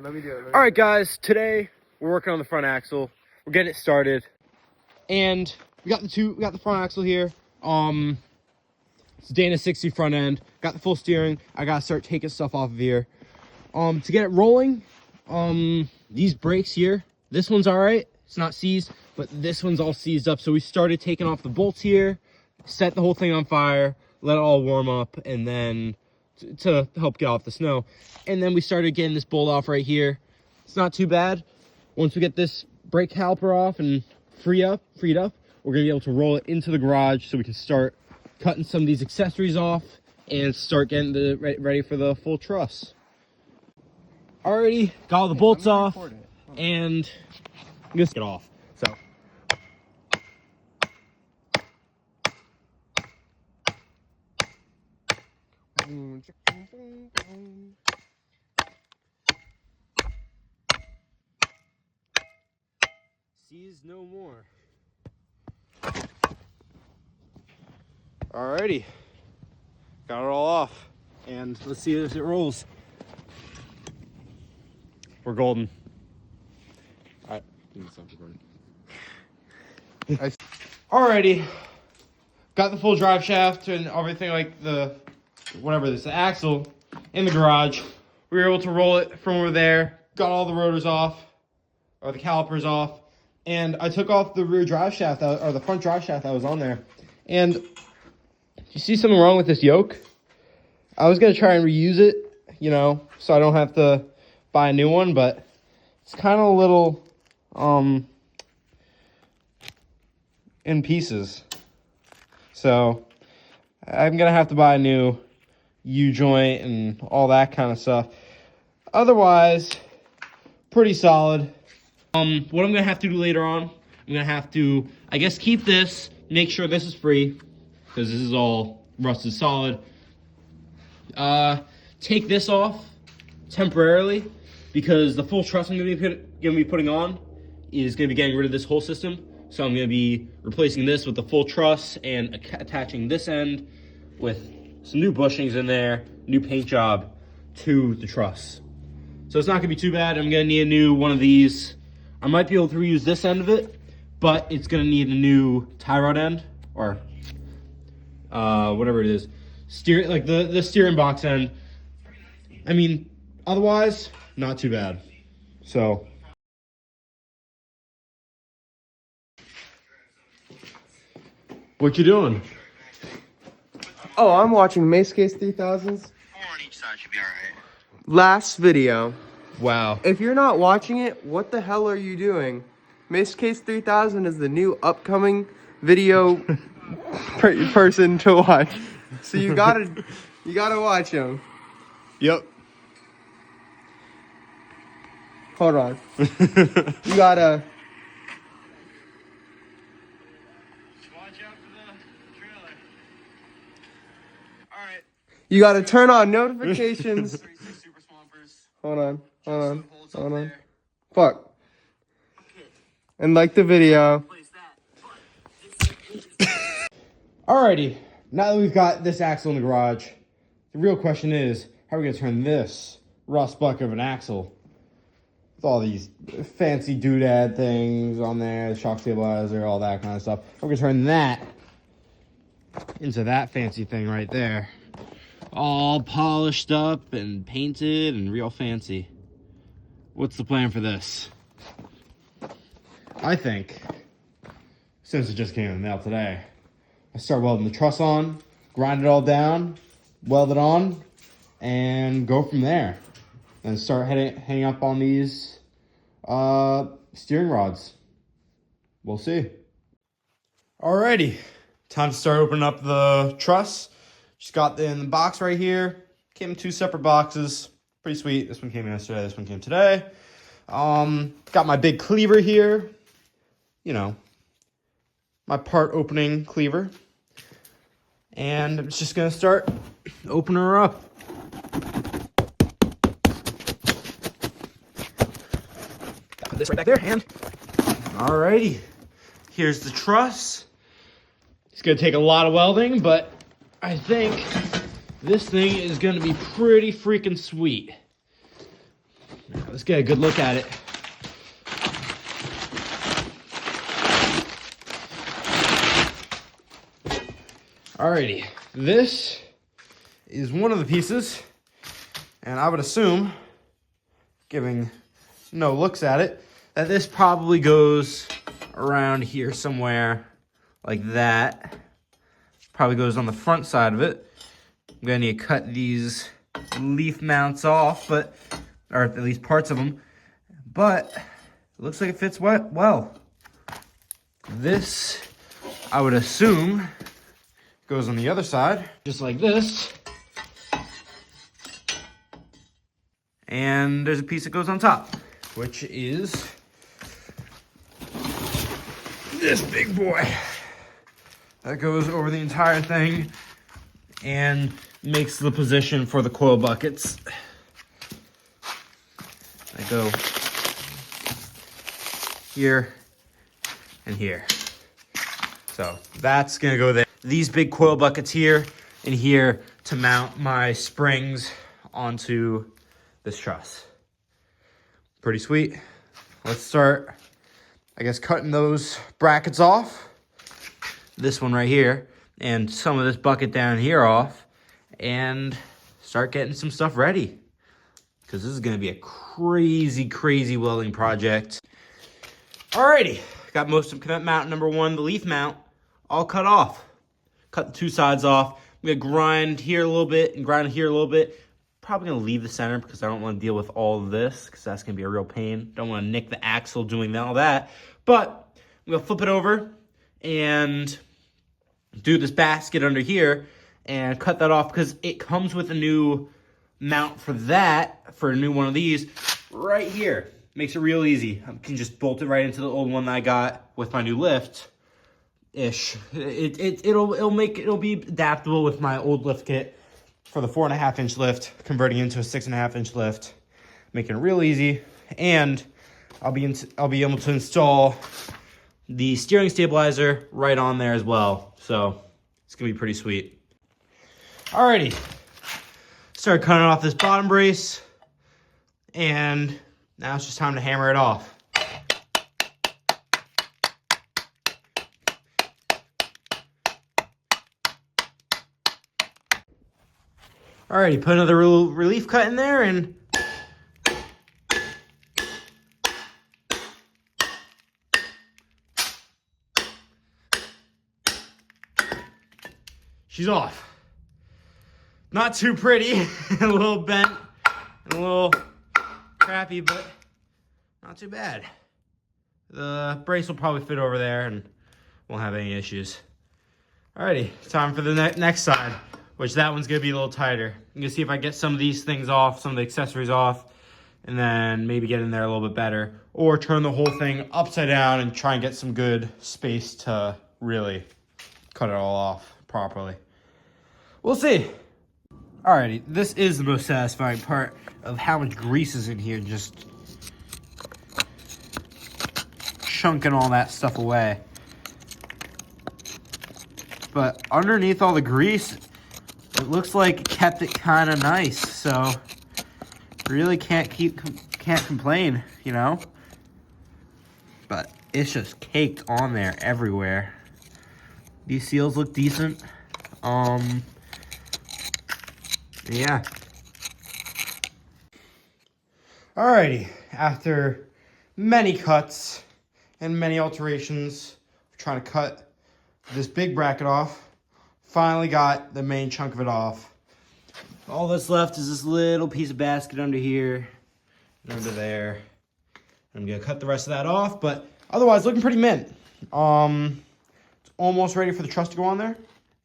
Let me do it. All right, guys. Today we're working on the front axle. We're getting it started, and we got the front axle here. It's Dana 60 front end. Got the full steering. I gotta start taking stuff off of here. To get it rolling, these brakes here. This one's all right. It's not seized, but this one's all seized up. So we started taking off the bolts here, set the whole thing on fire, let it all warm up, and then to help get off the snow. And then we started getting this bolt off right here. It's not too bad. Once we get this brake caliper off and freed up, we're gonna be able to roll it into the garage so we can start cutting some of these accessories off and start getting ready for the full truss. Already got all the bolts off, and I'm gonna get off. So. Seize no more. Alrighty, got it all off, and let's see if it rolls. We're golden. All right, stop recording. Alrighty, got the full drive shaft and everything, like the axle in the garage. We were able to roll it from over there. Got all the rotors off, or the calipers off, and I took off the rear drive shaft, or the front drive shaft that was on there. And you see something wrong with this yoke? I was gonna try and reuse it, you know, so I don't have to buy a new one, but it's kind of a little in pieces. So I'm gonna have to buy a new U-joint and all that kind of stuff. Otherwise, pretty solid. What I'm gonna have to do later on, I'm gonna have to, I guess, keep this, make sure this is free, because this is all rusted solid. Take this off temporarily, because the full truss I'm gonna be putting on is gonna be getting rid of this whole system. So I'm gonna be replacing this with the full truss and attaching this end with some new bushings in there, new paint job to the truss. So it's not gonna be too bad. I'm gonna need a new one of these. I might be able to reuse this end of it, but it's gonna need a new tie rod end, or whatever it is, the steering box end. I mean, otherwise, not too bad. So. What you doing? Oh, I'm watching Mace Case 3000s. 4 on each side should be alright. Last video. Wow. If you're not watching it, what the hell are you doing? Mace Case 3000 is the new upcoming video person to watch. So you gotta watch him. Yep. Hold on. You gotta. Watch out for the trailer. Alright. You gotta turn on notifications. 36 Super Swampers. Hold on. Fuck. And like the video. Alrighty, now that we've got this axle in the garage, the real question is, how are we gonna turn this rust bucket of an axle with all these fancy doodad things on there, the shock stabilizer, all that kind of stuff? We're gonna turn that into that fancy thing right there. All polished up and painted and real fancy. What's the plan for this? I think, since it just came in the mail today, I start welding the truss on, grind it all down, weld it on, and go from there. And start hanging up on these steering rods. We'll see. Alrighty, time to start opening up the truss. Just got in the box right here. Came in 2 separate boxes. Pretty sweet. This one came yesterday, this one came today. Got my big cleaver here. You know, my part opening cleaver. And I'm just gonna start opening her up. Got this right back there, hand. Alrighty, here's the truss. It's gonna take a lot of welding, but I think this thing is gonna be pretty freaking sweet. Let's get a good look at it. Alrighty, this is one of the pieces, and I would assume, giving no looks at it, that this probably goes around here somewhere like that. Probably goes on the front side of it. I'm gonna need to cut these leaf mounts off, or at least parts of them, but it looks like it fits well. This, I would assume, goes on the other side, just like this. And there's a piece that goes on top, which is this big boy. That goes over the entire thing and makes the position for the coil buckets. I go here and here. So that's gonna go there. These big coil buckets here and here to mount my springs onto this truss. Pretty sweet. Let's start, I guess, cutting those brackets off. This one right here and some of this bucket down here off, and start getting some stuff ready, because this is going to be a crazy welding project. Alrighty, got most of that mount number one, the leaf mount, all cut off. Cut the two sides off. I'm going to grind here a little bit and grind here a little bit. Probably going to leave the center because I don't want to deal with all of this, because that's going to be a real pain. Don't want to nick the axle doing all that. But I'm going to flip it over and do this basket under here and cut that off, because it comes with a new mount for that, for a new one of these right here. Makes it real easy. I can just bolt it right into the old one that I got with my new lift ish. It'll be adaptable with my old lift kit for the 4.5-inch lift, converting into a 6.5-inch lift, making it real easy. And I'll be able to install the steering stabilizer right on there as well. So it's gonna be pretty sweet. Alrighty, start cutting off this bottom brace, and now it's just time to hammer it off. Alrighty, put another relief cut in there, and she's off. Not too pretty, a little bent, and a little crappy, but not too bad. The brace will probably fit over there and won't have any issues. Alrighty, time for the next side, which that one's gonna be a little tighter. I'm gonna see if I get some of these things off, some of the accessories off, and then maybe get in there a little bit better, or turn the whole thing upside down and try and get some good space to really cut it all off properly. We'll see. Alrighty, this is the most satisfying part of how much grease is in here, just chunking all that stuff away. But underneath all the grease, it looks like it kept it kind of nice, so really can't complain, you know? But it's just caked on there everywhere. These seals look decent. Yeah. Alrighty, after many cuts and many alterations, trying to cut this big bracket off, finally got the main chunk of it off. All that's left is this little piece of basket under here and under there. I'm gonna cut the rest of that off, but otherwise looking pretty mint. It's almost ready for the truss to go on there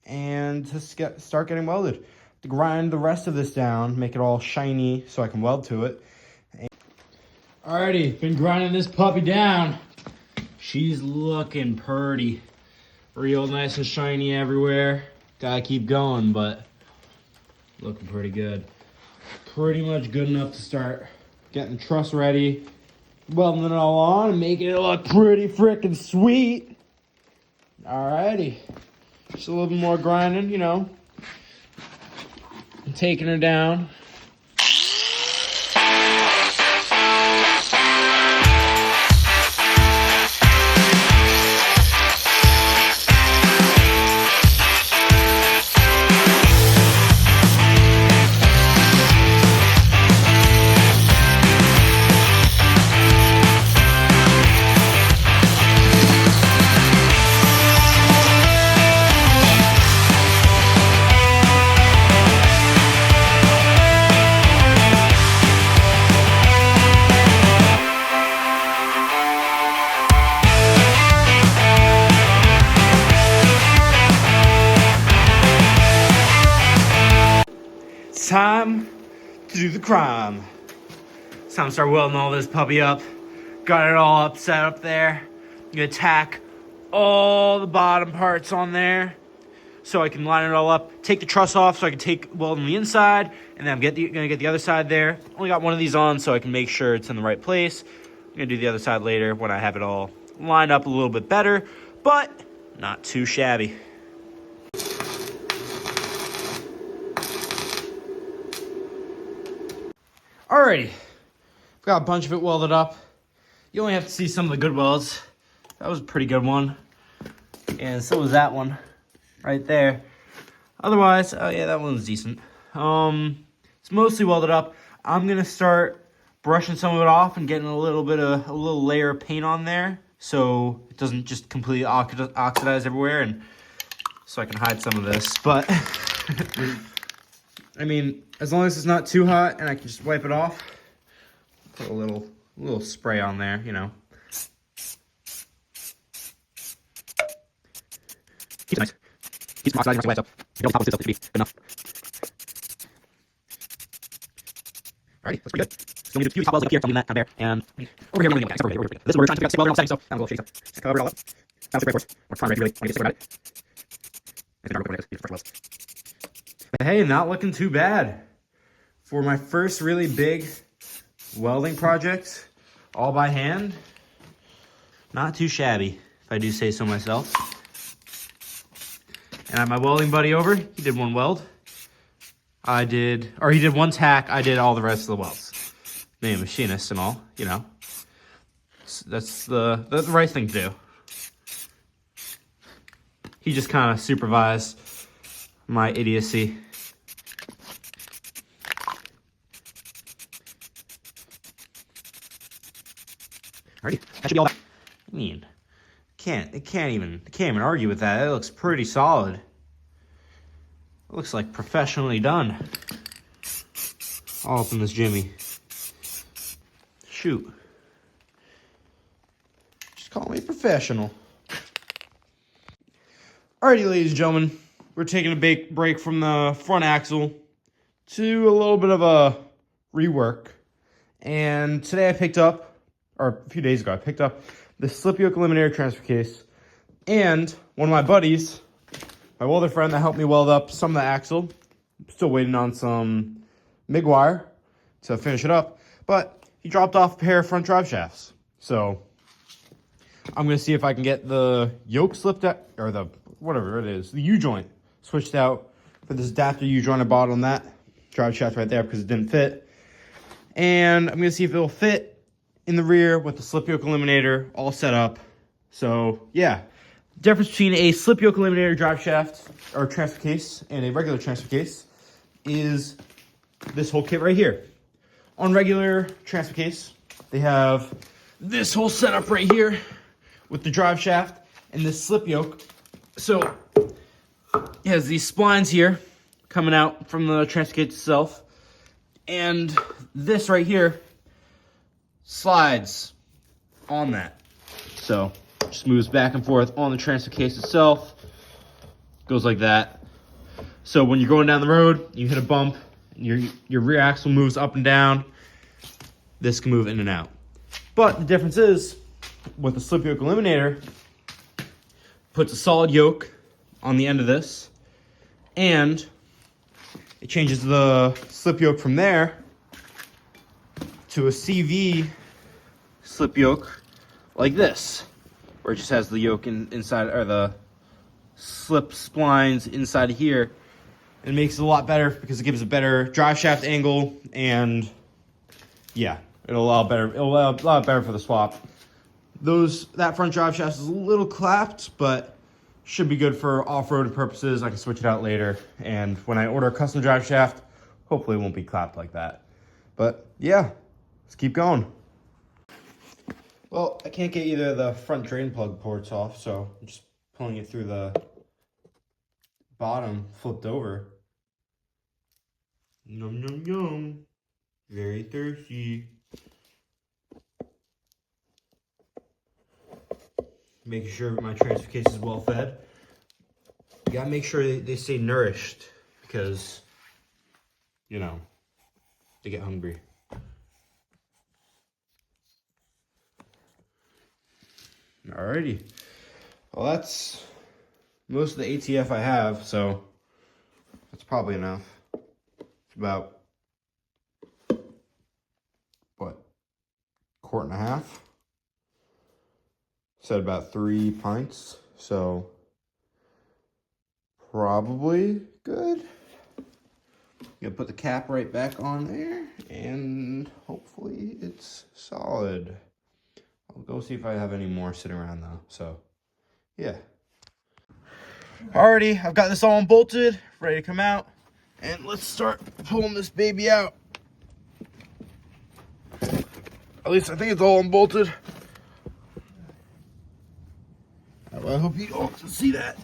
and to start getting welded. To grind the rest of this down, make it all shiny so I can weld to it. Alrighty, been grinding this puppy down. She's looking pretty. Real nice and shiny everywhere. Gotta keep going, but looking pretty good. Pretty much good enough to start getting the truss ready, welding it all on, and making it look pretty freaking sweet. Alrighty. Just a little bit more grinding, you know. And taking her down. time to do the crime. It's time to start welding all this puppy up. Got it all up, set up there. I'm gonna tack all the bottom parts on there so I can line it all up. Take the truss off so I can take weld on the inside, and then I'm gonna get the other side there. Only got one of these on so I can make sure it's in the right place. I'm gonna do the other side later when I have it all lined up a little bit better, but not too shabby. Alrighty, got a bunch of it welded up. You only have to see some of the good welds. That was a pretty good one. And so was that one right there. Otherwise, oh yeah, that one's decent. It's mostly welded up. I'm gonna start brushing some of it off and getting a little layer of paint on there so it doesn't just completely oxidize everywhere, and so I can hide some of this. But I mean, as long as it's not too hot and I can just wipe it off, put a little spray on there, you know. Keeps it nice. Keeps from oxidizing, so you don't top it up to be good enough. Alrighty, that's pretty good. Still need a few top welds up here, something that down there, and over here, okay, over here. This is where we're trying to figure out stick welder on the setting, so I'm a little shady stuff. Just cover it all up. Now spray force. We're trying to really want to get sick about it. It's dark like this. Fresh welds. But hey, not looking too bad for my first really big welding project, all by hand. Not too shabby, if I do say so myself. And I had my welding buddy over. He did one weld. He did one tack. I did all the rest of the welds. Being a machinist and all, you know. That's the right thing to do. He just kind of supervised my idiocy. Alrighty, that should be all that. I mean, can't even argue with that. It looks pretty solid. It looks like professionally done. All up in this Jimmy. Shoot. Just call me professional. Alrighty, ladies and gentlemen, we're taking a big break from the front axle to a little bit of a rework. And today I picked up, or a few days ago, I picked up the slip yoke eliminator transfer case, and one of my buddies, my welder friend that helped me weld up some of the axle. I'm still waiting on some MIG wire to finish it up, but he dropped off a pair of front drive shafts. So I'm gonna see if I can get the yoke slipped out, or the whatever it is, the U-joint switched out for this adapter U-joint I bought on that drive shaft right there because it didn't fit. And I'm gonna see if it'll fit in the rear with the slip yoke eliminator all set up. So yeah, difference between a slip yoke eliminator drive shaft or transfer case and a regular transfer case is this whole kit right here. On regular transfer case, they have this whole setup right here with the drive shaft and this slip yoke. So it has these splines here coming out from the transfer case itself, and this right here slides on that. So just moves back and forth on the transfer case itself. Goes like that. So when you're going down the road, you hit a bump, your rear axle moves up and down. This can move in and out. But the difference is, with the slip yoke eliminator, puts a solid yoke on the end of this, and it changes the slip yoke from there to a CV slip yoke like this, where it just has the yoke inside, or the slip splines inside of here. It makes it a lot better because it gives a better drive shaft angle, and yeah, it'll allow a lot better for the swap. That front drive shaft is a little clapped, but should be good for off-road purposes. I can switch it out later, and when I order a custom drive shaft, hopefully it won't be clapped like that. But yeah, let's keep going. Well, I can't get either of the front drain plug ports off, so I'm just pulling it through the bottom, flipped over. Yum, yum, yum. Very thirsty. Making sure my transfer case is well fed. You gotta make sure they stay nourished, because you know, they get hungry. Alrighty. Well, that's most of the ATF I have, so that's probably enough. It's about, what, quart and a half? Said about 3 pints, so probably good. Gonna put the cap right back on there, and hopefully it's solid. I'll go see if I have any more sitting around though, so yeah. Alrighty, I've got this all unbolted, ready to come out, and let's start pulling this baby out. At least I think it's all unbolted. I hope you all can see that.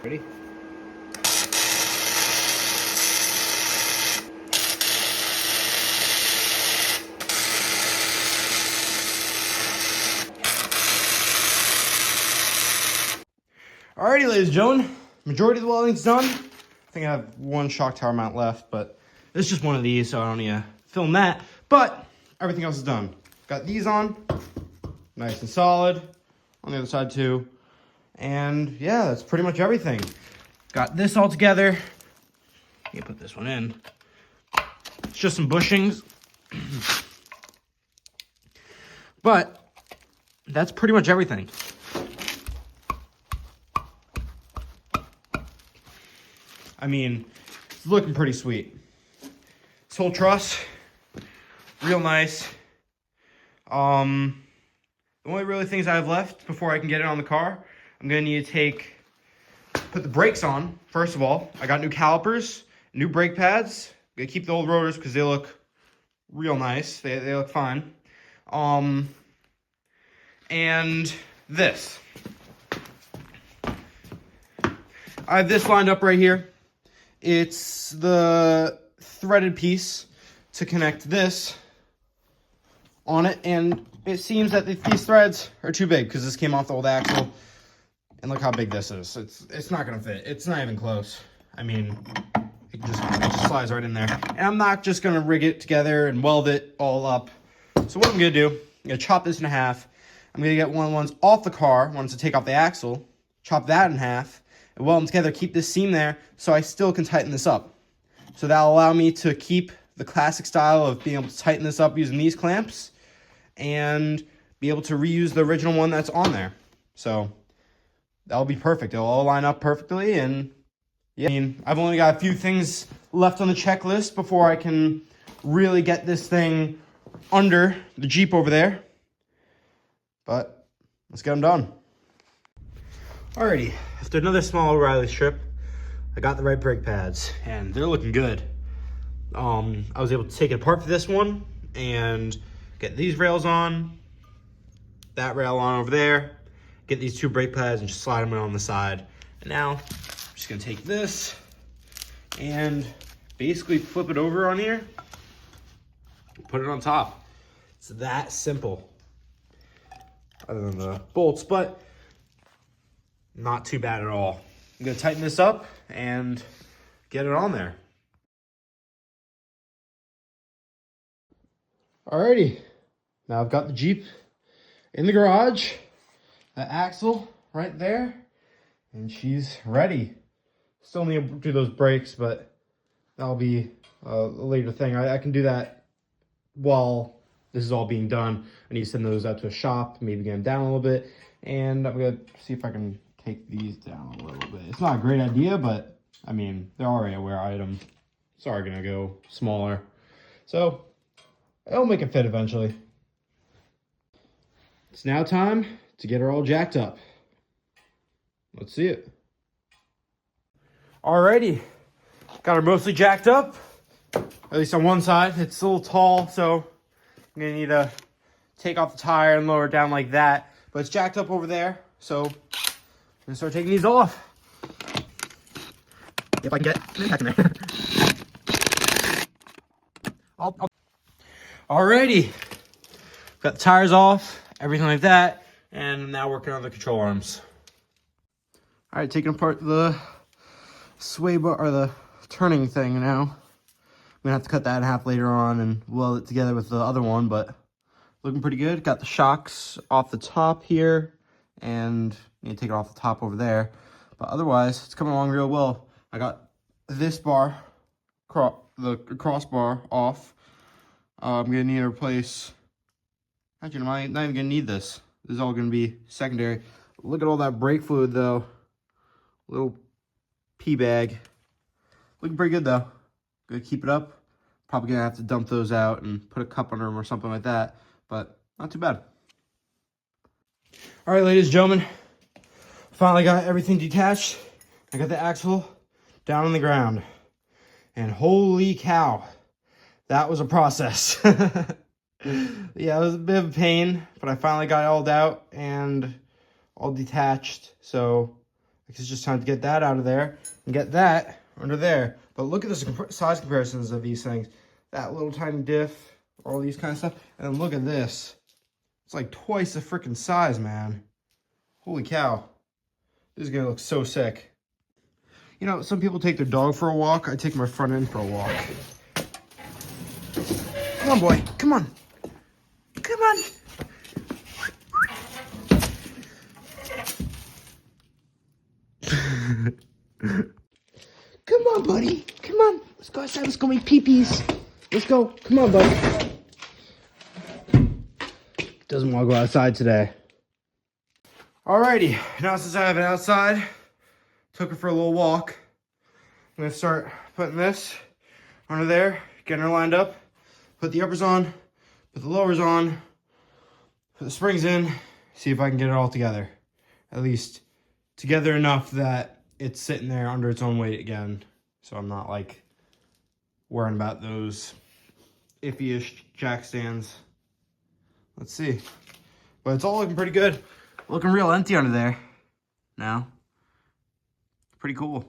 Ready? Alrighty, ladies and gentlemen, majority of the welding's done. I think I have one shock tower mount left, but it's just one of these, so I don't need to film that. But everything else is done. Got these on, nice and solid. On the other side too. And yeah, that's pretty much everything. Got this all together. Let me put this one in. It's just some bushings. But that's pretty much everything. I mean, it's looking pretty sweet. This whole truss, real nice. The only really things I have left before I can get it on the car, I'm gonna need to put the brakes on. First of all, I got new calipers, new brake pads. I'm gonna keep the old rotors because they look real nice. They look fine. And this. I have this lined up right here. It's the threaded piece to connect this on it, and it seems that these threads are too big because this came off the old axle, and look how big this is. It's not gonna fit. It's not even close. I mean, it just slides right in there. And I'm not just gonna rig it together and weld it all up. So what I'm gonna do, I'm gonna chop this in half. I'm gonna get one of the ones off the car, ones to take off the axle, chop that in half, and weld them together, keep this seam there, so I still can tighten this up. So that'll allow me to keep the classic style of being able to tighten this up using these clamps, and be able to reuse the original one that's on there. So that'll be perfect. It'll all line up perfectly, and yeah, I mean, I've only got a few things left on the checklist before I can really get this thing under the Jeep over there. But let's get them done. Alrighty, after another small O'Reilly trip, I got the right brake pads, and they're looking good. I was able to take it apart for this one and get these rails on, that rail on over there, get these two brake pads and just slide them in on the side. And now I'm just gonna take this and basically flip it over on here, put it on top. It's that simple. Other than the bolts, but not too bad at all. I'm gonna tighten this up and get it on there. Alrighty, now I've got the Jeep in the garage, the axle right there, and she's ready. Still need to do those brakes, but that'll be a later thing. I can do that while this is all being done. I need to send those out to a shop, maybe get them down a little bit, and I'm gonna see if I can take these down a little bit. It's not a great idea, but I mean, they're already a wear item. It's already gonna go smaller. So it'll make it fit eventually. It's now time to get her all jacked up. Let's see it. Alrighty, got her mostly jacked up. At least on one side, it's a little tall, so I'm gonna need to take off the tire and lower it down like that. But it's jacked up over there, so I'm gonna start taking these off. If I can get back in there. Alrighty, got the tires off, everything like that, and I'm now working on the control arms. Alright, taking apart the sway bar, or the turning thing now. I'm gonna have to cut that in half later on and weld it together with the other one, but looking pretty good. Got the shocks off the top here, and need to take it off the top over there. But otherwise, it's coming along real well. I got this bar, the crossbar off. I'm gonna need to replace, actually, I'm not even gonna need this. This is all gonna be secondary. Look at all that brake fluid though. Little pee bag. Looking pretty good though. Gonna keep it up. Probably gonna have to dump those out and put a cup under them or something like that, but not too bad. All right, ladies and gentlemen, finally got everything detached. I got the axle down on the ground, and holy cow, that was a process. Yeah, it was a bit of a pain, but I finally got it all out and all detached. So it's just time to get that out of there and get that under there. But look at the size comparisons of these things. That little tiny diff, all these kind of stuff. And then look at this. It's like twice the freaking size, man. Holy cow. This is gonna look so sick. You know, some people take their dog for a walk. I take my front end for a walk. Come on, boy. Come on. Come on. Come on, buddy. Come on. Let's go outside. Let's go make pee-pees. Let's go. Come on, buddy. Doesn't want to go outside today. Alrighty. Now since I have it outside, took her for a little walk. I'm going to start putting this under there, getting her lined up, put the uppers on, put the lowers on, put the springs in, see if I can get it all together. At least together enough that it's sitting there under its own weight again. So I'm not like worrying about those iffy-ish jack stands. Let's see. But it's all looking pretty good. Looking real empty under there now. Pretty cool.